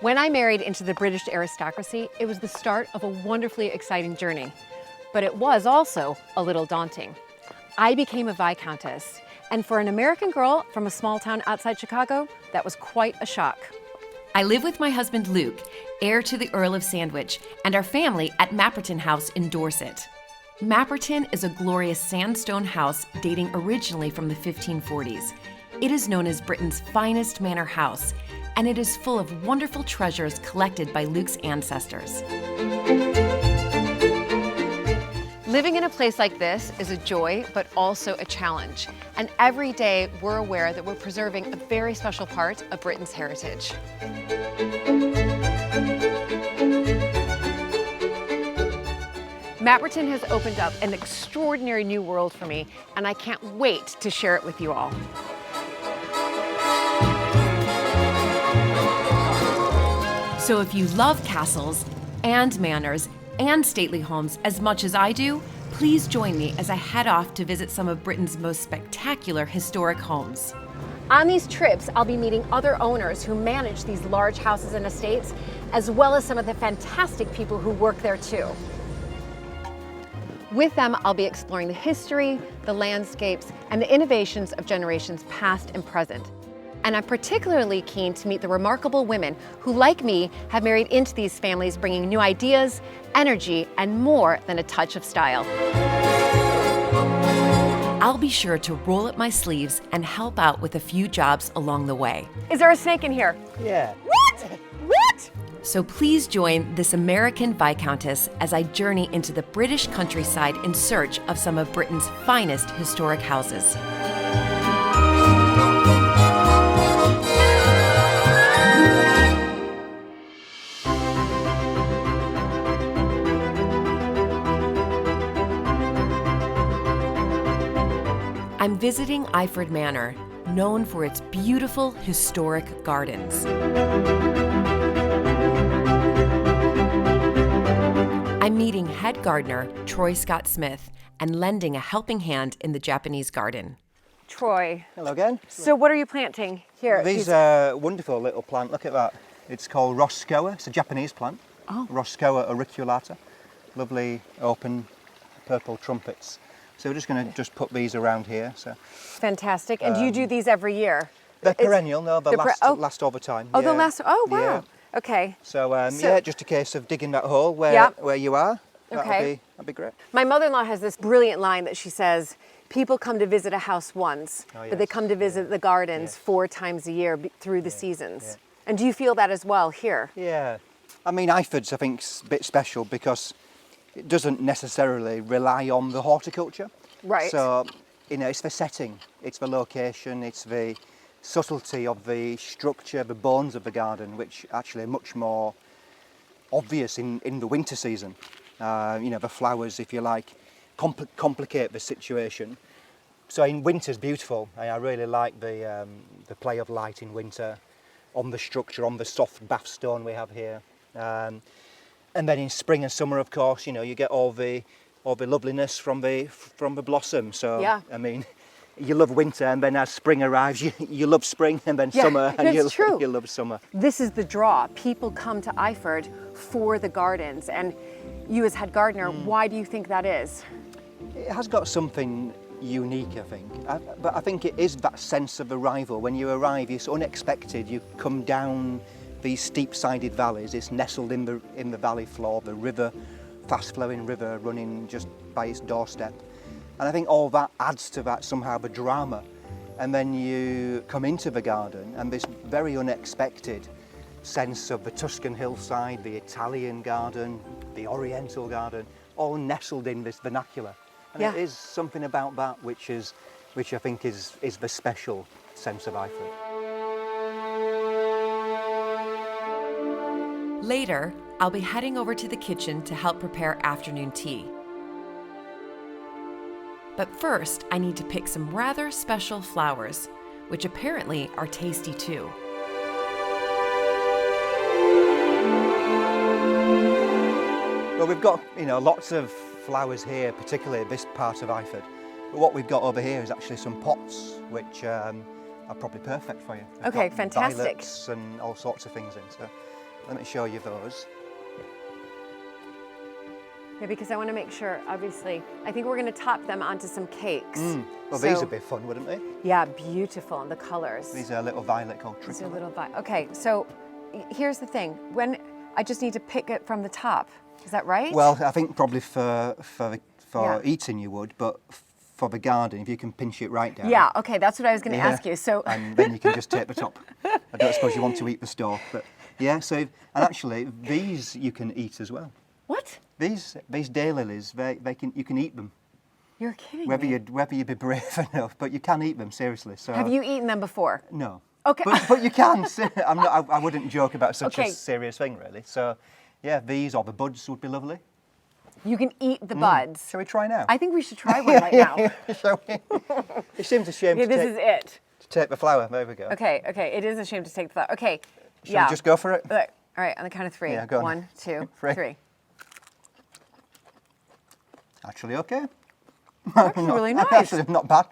When I married into the British aristocracy, it was the start of a wonderfully exciting journey. But it was also a little daunting. I became a Viscountess, and for an American girl from a small town outside Chicago, that was quite a shock. I live with my husband Luke, heir to the Earl of Sandwich, and our family at Mapperton House in Dorset. Mapperton is a glorious sandstone house dating originally from the 1540s. It is known as Britain's finest manor house, and it is full of wonderful treasures collected by Luke's ancestors. Living in a place like this is a joy, but also a challenge. And every day we're aware that we're preserving a very special part of Britain's heritage. Mapperton has opened up an extraordinary new world for me, and I can't wait to share it with you all. So if you love castles and manors and stately homes as much as I do, please join me as I head off to visit some of Britain's most spectacular historic homes. On these trips, I'll be meeting other owners who manage these large houses and estates, as well as some of the fantastic people who work there too. With them, I'll be exploring the history, the landscapes, and the innovations of generations past and present. And I'm particularly keen to meet the remarkable women who, like me, have married into these families, bringing new ideas, energy, and more than a touch of style. I'll be sure to roll up my sleeves and help out with a few jobs along the way. Is there a snake in here? Yeah. What? What? So please join this American Viscountess as I journey into the British countryside in search of some of Britain's finest historic houses. I'm visiting Iford Manor, known for its beautiful historic gardens. I'm meeting head gardener Troy Scott Smith and lending a helping hand in the Japanese garden. Troy. Hello again. So what are you planting here? These are wonderful little plant. Look at that. It's called Roscoa. It's a Japanese plant. Oh. Roscoa auriculata. Lovely open purple trumpets. So we're just going to put these around here. So fantastic. And do you do these every year? They're perennial. No, they'll last over time. Oh, yeah. they'll last. Oh, wow. Yeah. Okay. So yeah, just a case of digging that hole where you are. Okay. That'd be great. My mother-in-law has this brilliant line that she says, people come to visit a house once, but they come to visit the gardens 4 times a year through the seasons. Yeah. And do you feel that as well here? Yeah. I mean, Iford's, I think, a bit special because it doesn't necessarily rely on the horticulture. Right. So, it's the setting, it's the location, it's the subtlety of the structure, the bones of the garden, which actually are much more obvious in the winter season. The flowers, if you like, complicate the situation. So in winter's beautiful. I really like the play of light in winter on the structure, on the soft bath stone we have here. And then in spring and summer, of course, you get all the loveliness from the blossom. So yeah. I mean, you love winter, and then as spring arrives, you love spring, and then summer, and you love summer. This is the draw. People come to Iford for the gardens, and you as head gardener, why do you think that is? It has got something unique, I think. But I think it is that sense of arrival. When you arrive, it's unexpected. You come down these steep-sided valleys. It's nestled in the valley floor, the river, fast-flowing river running just by its doorstep. And I think all that adds to that somehow, the drama. And then you come into the garden and this very unexpected sense of the Tuscan hillside, the Italian garden, the Oriental garden, all nestled in this vernacular. And it is something about that which I think is the special sense of Iford. Later, I'll be heading over to the kitchen to help prepare afternoon tea. But first, I need to pick some rather special flowers, which apparently are tasty too. Well, we've got lots of flowers here, particularly this part of Iford. But what we've got over here is actually some pots, which are probably perfect for you. Okay, got fantastic. Violets and all sorts of things in. So let me show you those. Yeah, because I want to make sure, obviously, I think we're going to top them onto some cakes. Well, these would be fun, wouldn't they? Yeah, beautiful, and the colors. These are a little violet called These are tricolor. little okay, so here's the thing. When I just need to pick it from the top, is that right? Well, I think probably for Yeah. eating you would, but for the garden, if you can pinch it right down. Yeah, okay, that's what I was going to ask you. So, And then you can just take the top. I don't suppose you want to eat the stalk, but yeah. So, and actually, these you can eat as well. what? These daylilies, you can eat them. You're kidding Whether me. you be brave enough, but you can eat them seriously. So Have you eaten them before? No. Okay. But you can. I wouldn't joke about such Okay. a serious thing, really. So, yeah, these or the buds would be lovely. You can eat the buds. Shall we try now? I think we should try one right now. Shall we? It seems a shame Okay, to, this is it. take the flower. There we go. Okay, it is a shame to take the flower. Okay, Shall we just go for it? Look, all right, on the count of 3. Yeah, go on. 1, 2, Three. 3. Actually, okay. Actually, really nice. Actually, not bad.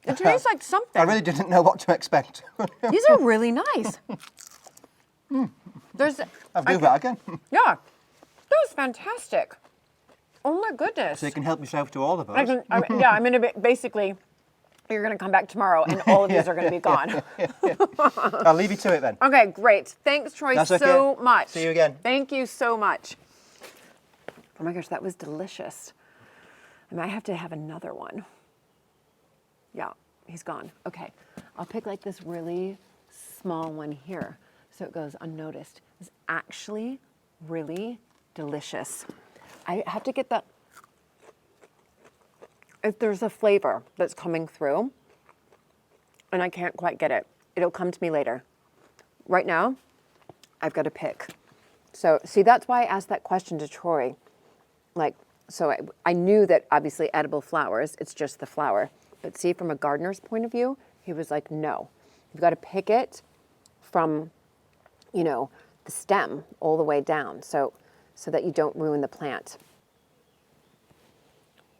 It tastes like something. I really didn't know what to expect. These are really nice. There's, I'll do that again. yeah, that was fantastic. Oh my goodness. So you can help yourself to all of those. I'm going to basically, you're going to come back tomorrow and all of these are going to be gone. I'll leave you to it then. Okay, great. Thanks, Troy, That's okay. so much. See you again. Thank you so much. Oh my gosh, that was delicious. I might have to have another one. Yeah, he's gone. Okay, I'll pick like this really small one here so it goes unnoticed. It's actually really delicious. I have to get that, if there's a flavor that's coming through and I can't quite get it, it'll come to me later. Right now, I've got to pick. So see, that's why I asked that question to Troy. Like, so I knew that obviously edible flowers, it's just the flower. But see, from a gardener's point of view, he was like, no, you've got to pick it from, you know, the stem all the way down so that you don't ruin the plant.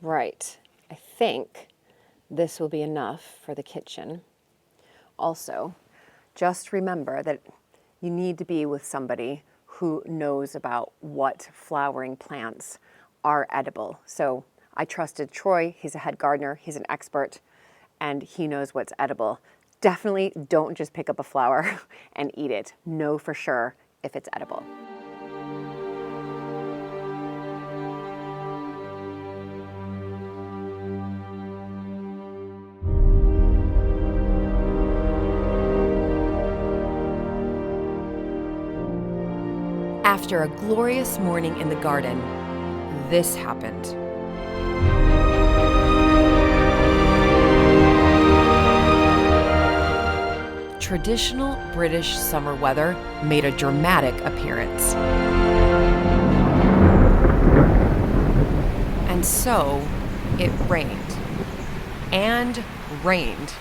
Right, I think this will be enough for the kitchen. Also, just remember that you need to be with somebody who knows about what flowering plants are edible. So I trusted Troy, he's a head gardener, he's an expert, and he knows what's edible. Definitely don't just pick up a flower and eat it. Know for sure if it's edible. After a glorious morning in the garden, this happened. Traditional British summer weather made a dramatic appearance. And so, it rained. And rained.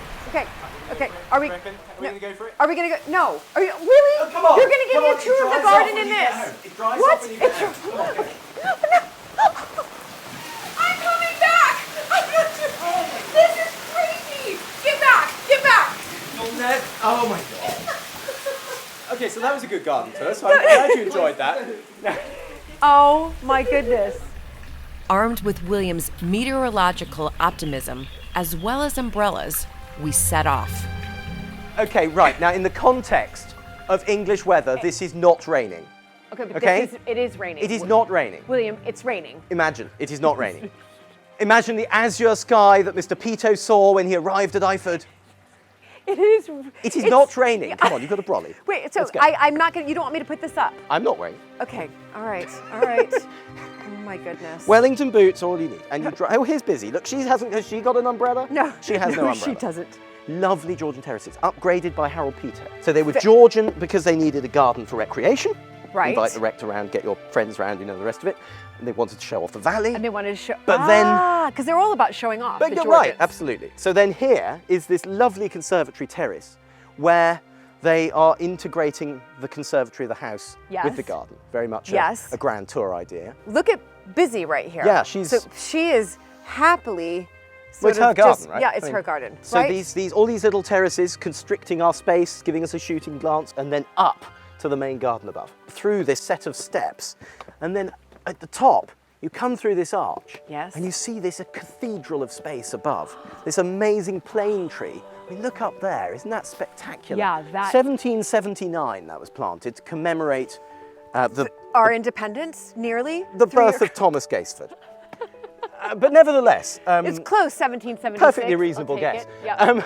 Okay, are we gonna go for it? Are we gonna go? No. Are you really? Oh, come on. You're gonna give Come me on, a tour it of the dries garden off when in you get this? home. It dries What? off when you get home. I'm coming back! This is crazy! Get back! Get back! Oh my god. Okay, so that was a good garden tour, so I'm glad you enjoyed that. Oh my goodness. Armed with William's meteorological optimism, as well as umbrellas, we set off. Okay, right, now in the context of English weather, this is not raining. Okay, but Okay. it is raining. It is not raining. William, it's raining. Imagine, it is not raining. Imagine the azure sky that Mr. Pito saw when he arrived at Iford. It is. It is not raining. Come on, you've got a brolly. Wait, so Let's go. I'm not gonna. You don't want me to put this up? I'm not wearing. Okay. All right. All right. Oh my goodness. Wellington boots, all you need. And you oh, here's Busy. Look, has she got an umbrella? No. She has no umbrella. She doesn't. Lovely Georgian terraces, upgraded by Harold Peter. So they were Georgian because they needed a garden for recreation. Right. Invite the rector around, get your friends round, you know, the rest of it. And they wanted to show off the valley. And they wanted to show. But then. Because they're all about showing off. But the you're right, Georgians. absolutely. So then here is this lovely conservatory terrace where they are integrating the conservatory of the house with the Yes. garden. Very much Yes. a grand tour idea. Look at Busy right here. Yeah, she's- So she is happily. Well, it's sort her of garden, just, right? Yeah, I it's mean, her garden. So right? all these little terraces constricting our space, giving us a shooting glance, and then up to the main garden above, through this set of steps. And then at the top, you come through this arch, Yes. and you see this cathedral of space above, this amazing plane tree. I mean, look up there, isn't that spectacular? Yeah, that- 1779 that was planted to commemorate Our independence, nearly. the birth of Thomas Gaisford. But nevertheless, It's close, 1776. perfectly reasonable I'll take guess. it.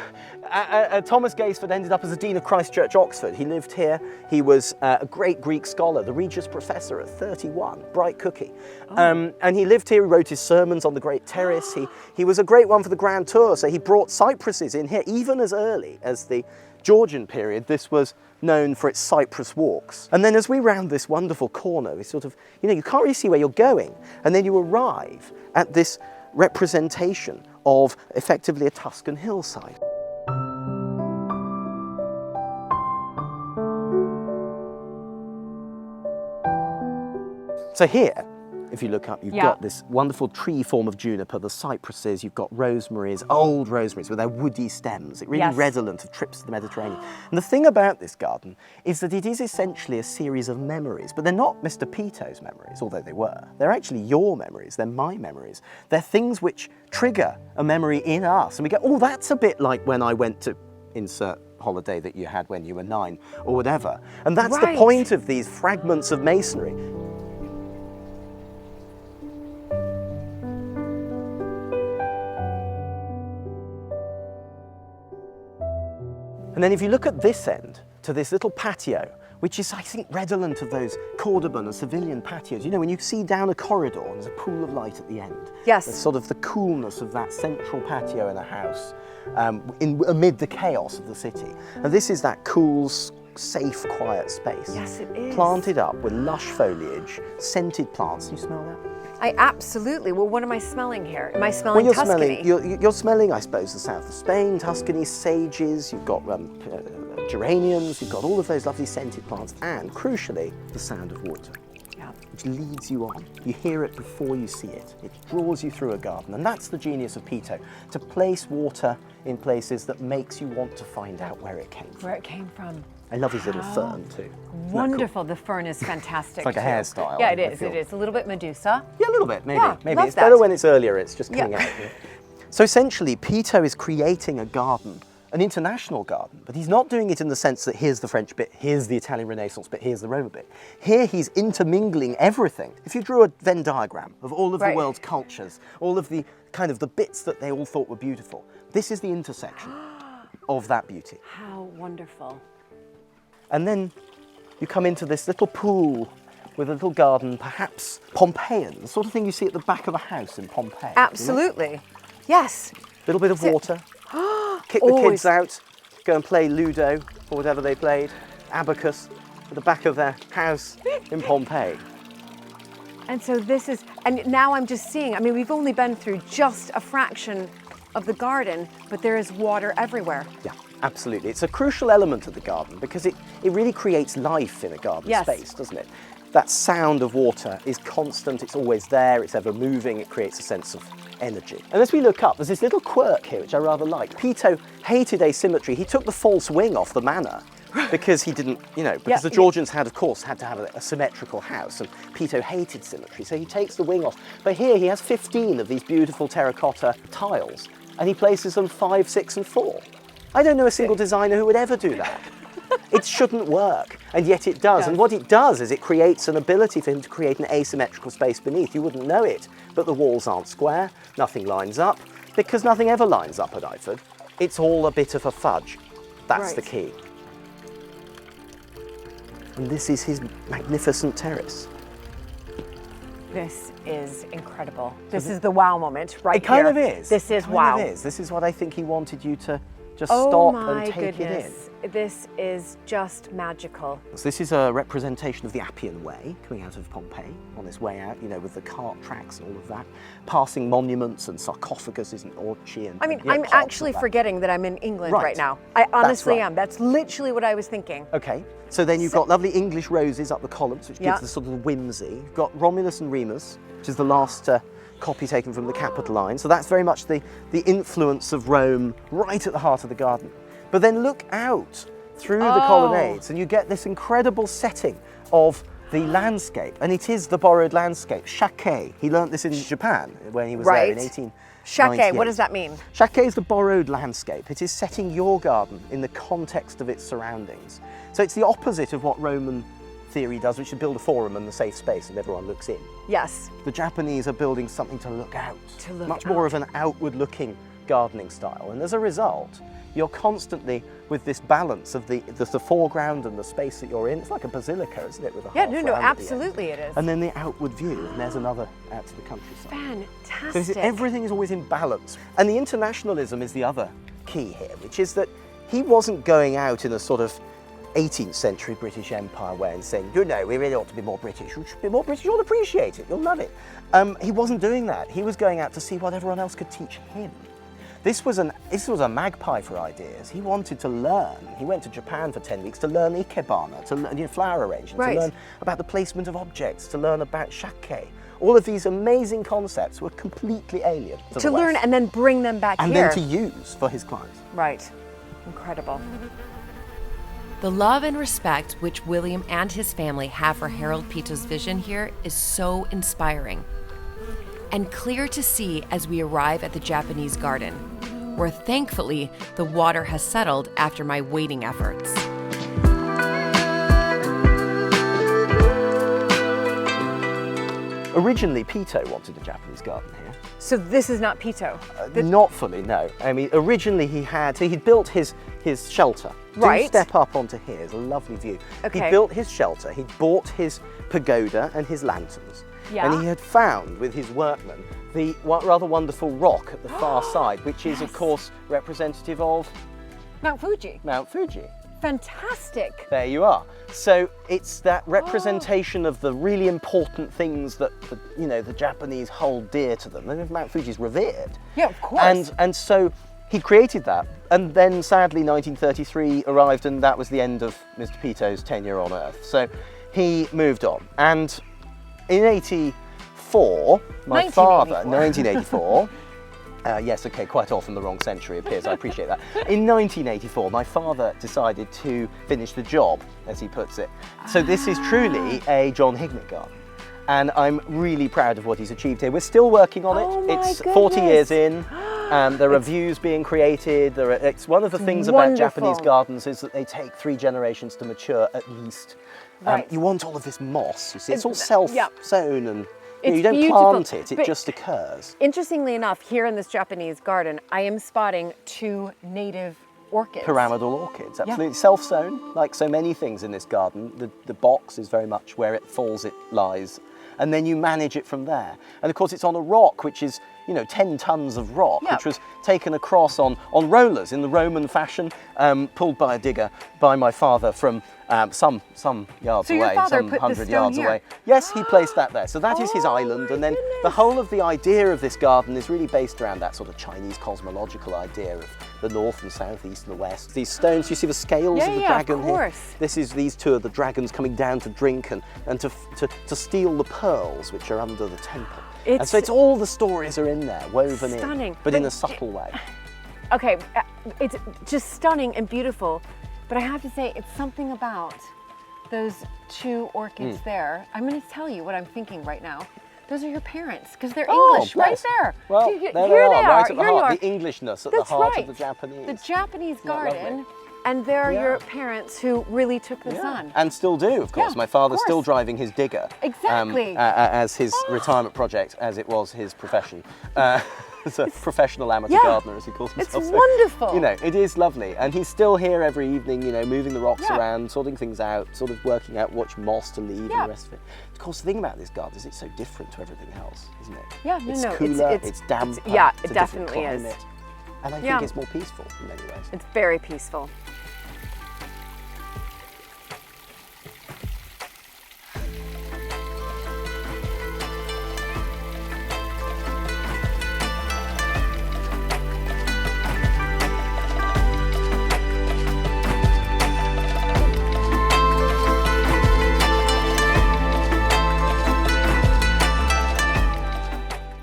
Yep. Thomas Gaisford ended up as a Dean of Christ Church, Oxford. He lived here. He was a great Greek scholar, the Regius Professor at 31, bright cookie. And he lived here, he wrote his sermons on the great terrace. He was a great one for the Grand Tour, so he brought cypresses in here, even as early as the Georgian period. This was known for its cypress walks. And then as we round this wonderful corner, we sort of, you can't really see where you're going. And then you arrive at this representation of effectively a Tuscan hillside. So here, if you look up, you've got this wonderful tree form of juniper, the cypresses, you've got rosemaries, old rosemaries with their woody stems, really redolent of trips to the Mediterranean. And the thing about this garden is that it is essentially a series of memories, but they're not Mr. Pito's memories, although they were. They're actually your memories, they're my memories. They're things which trigger a memory in us. And we go, oh, that's a bit like when I went to insert holiday that you had when you were 9 or whatever. And that's the point of these fragments of masonry. And then if you look at this end, to this little patio, which is, I think, redolent of those Cordoban and Sevillian patios. When you see down a corridor and there's a pool of light at the end. Yes. There's sort of the coolness of that central patio in a house amid the chaos of the city. And this is that cool, safe, quiet space. Yes, it is. Planted up with lush foliage, scented plants. Can you smell that? I absolutely. Well, what am I smelling here? Am I smelling Tuscany? You're smelling, I suppose, the south of Spain, Tuscany, sages, you've got geraniums, you've got all of those lovely scented plants, and crucially, the sound of water, which leads you on. You hear it before you see it. It draws you through a garden, and that's the genius of Pito, to place water in places that makes you want to find out where it came from. Where it came from. I love his little fern too. Wonderful. The fern is fantastic. It's like a hairstyle. Yeah, it is. It is. A little bit Medusa. Yeah, a little bit, maybe. Yeah, maybe. love It's that. better when it's earlier, it's just coming out. So essentially, Pito is creating a garden, an international garden, but he's not doing it in the sense that here's the French bit, here's the Italian Renaissance bit, here's the Roman bit. Here he's intermingling everything. If you drew a Venn diagram of all of the world's cultures, all of the kind of the bits that they all thought were beautiful, this is the intersection of that beauty. How wonderful. And then you come into this little pool with a little garden, perhaps Pompeian, the sort of thing you see at the back of a house in Pompeii. Absolutely. Yes. A little bit of water. Kick the kids out, go and play Ludo or whatever they played, abacus at the back of their house in Pompeii. And so this is, and now I'm just seeing, I mean, we've only been through just a fraction of the garden, but there is water everywhere. Yeah, absolutely. It's a crucial element of the garden because it really creates life in a garden space, doesn't it? That sound of water is constant, it's always there, it's ever moving, it creates a sense of energy. And as we look up, there's this little quirk here which I rather like. Pito hated asymmetry. He took the false wing off the manor because he didn't, because the Georgians had to have a symmetrical house, and Pito hated symmetry, so he takes the wing off. But here he has 15 of these beautiful terracotta tiles, and he places them 5, 6, and 4. I don't know a single designer who would ever do that. It shouldn't work, and yet it does. And what it does is it creates an ability for him to create an asymmetrical space beneath. You wouldn't know it, but the walls aren't square, nothing lines up, because nothing ever lines up at Iford. It's all a bit of a fudge. That's the key. And this is his magnificent terrace. This is incredible. This is the wow moment right here. It kind of is. This is wow. It is. This is what I think he wanted you to just stop and take it in. This is just magical. So this is a representation of the Appian Way coming out of Pompeii on its way out, with the cart tracks and all of that, passing monuments and sarcophaguses and orchi and. I mean, I'm actually forgetting that I'm in England right now. I honestly am. That's literally what I was thinking. Okay, so then you've got lovely English roses up the columns, which gives the sort of whimsy. You've got Romulus and Remus, which is the last copy taken from the Capitoline. So that's very much the influence of Rome right at the heart of the garden. But then look out through the colonnades, and you get this incredible setting of the landscape, and it is the borrowed landscape. Shake. He learnt this in Japan when he was there in 1898. Shake, what does that mean? Shake is the borrowed landscape. It is setting your garden in the context of its surroundings. So it's the opposite of what Roman theory does, which is build a forum and the safe space and everyone looks in. Yes. The Japanese are building something to look out. To look Much out. more of an outward-looking gardening style. And as a result, you're constantly with this balance of the foreground and the space that you're in. It's like a basilica, isn't it? With a Yeah, half no, round at the end. absolutely it is. And then the outward view, and there's another out to the countryside. Fantastic. So everything is always in balance. And the internationalism is the other key here, which is that he wasn't going out in a sort of 18th century British Empire way and saying, you know, we really ought to be more British. You should be more British, you'll appreciate it, you'll love it. He wasn't doing that. He was going out to see what everyone else could teach him. This was a magpie for ideas. He wanted to learn. He went to Japan for 10 weeks to learn ikebana, to learn flower arranging, Right. to learn about the placement of objects, to learn about shake. All of these amazing concepts were completely alien to To the learn West. and then bring them back And here. then to use for his clients. Right. Incredible. The love and respect which William and his family have for Harold Pito's vision here is so inspiring and clear to see as we arrive at the Japanese garden, where thankfully the water has settled after my wading efforts. Originally, Pito wanted a Japanese garden here. So this is not Pito. Not fully, no. I mean, originally he'd built his shelter. Right. Do step up onto here, it's a lovely view. Okay. He built his shelter, he'd bought his pagoda and his lanterns. Yeah. And he had found with his workmen the rather wonderful rock at the far side, which is of course representative of Mount Fuji. Mount Fuji. Fantastic. There you are. So it's that representation of the really important things that the Japanese hold dear to them. And Mount Fuji's revered. Yeah, of course. And so he created that. And then sadly 1933 arrived and that was the end of Mr. Pito's tenure on Earth. So he moved on. And in 1984, my father, 1984, yes, okay, quite often the wrong century appears, I appreciate that. In 1984, my father decided to finish the job, as he puts it. So this is truly a John Hignett garden. And I'm really proud of what he's achieved here. We're still working on it. Oh my It's 40 years goodness. in. There are views being created. It's one of the things about wonderful. Japanese gardens is that they take 3 generations to mature at least. Right. You want all of this moss, you see. It's all yeah. self-sown and It's you don't beautiful, plant it, it but- just occurs. Interestingly enough, here in this Japanese garden, I am spotting 2 native orchids. Pyramidal orchids, absolutely. Self-sown, like so many things in this garden. The box is very much where it falls, it lies. And then you manage it from there. And of course it's on a rock, which is, 10 tons of rock, Yeah. which was taken across on rollers in the Roman fashion, pulled by a digger by my father from some yards So your away, father some put the 100 stone yards here? away. Yes, he placed that there. So that is his Oh island. my And then the goodness. whole of the idea of this garden is really based around that sort of Chinese cosmological idea of the north and south, east and the west. These stones, you see the scales Yeah, of the yeah, of dragon here? course. These 2 are the dragons coming down to drink and to steal the pearls which are under the temple. And so it's all the stories are in there, woven Stunning. in, but in But a subtle way. Okay, it's just stunning and beautiful, but I have to say it's something about those 2 orchids there. I'm going to tell you what I'm thinking right now. Those are your parents, because they're English, right bless. there. Well, Here there they they are, right at the here you heart, are. the Englishness at That's the heart right. of the Japanese. The Japanese Isn't that lovely? garden, and there are Yeah. your parents who really took the sun. And still do, of course. Yeah, My of father's still course. driving his digger. Exactly. As his retirement project, as it was his profession. As a professional amateur Yeah. gardener, as he calls It's himself. So, wonderful. it is lovely. And he's still here every evening, moving the rocks Yeah. around, sorting things out, sort of working out which moss to leave Yeah. and the rest of it. Of course, the thing about this garden is it's so different to everything else, isn't it? Yeah, no, it's no, cooler, it's- it's damper, yeah, it's it a different definitely is. climate. And I Yeah. think it's more peaceful in many ways. It's very peaceful.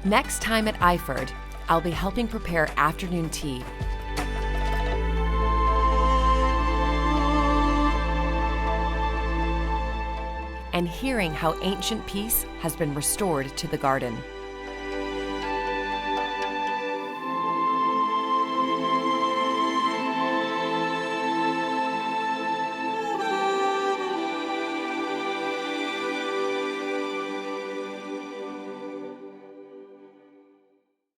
Next time at Iford, I'll be helping prepare afternoon tea. and hearing how ancient peace has been restored to the garden.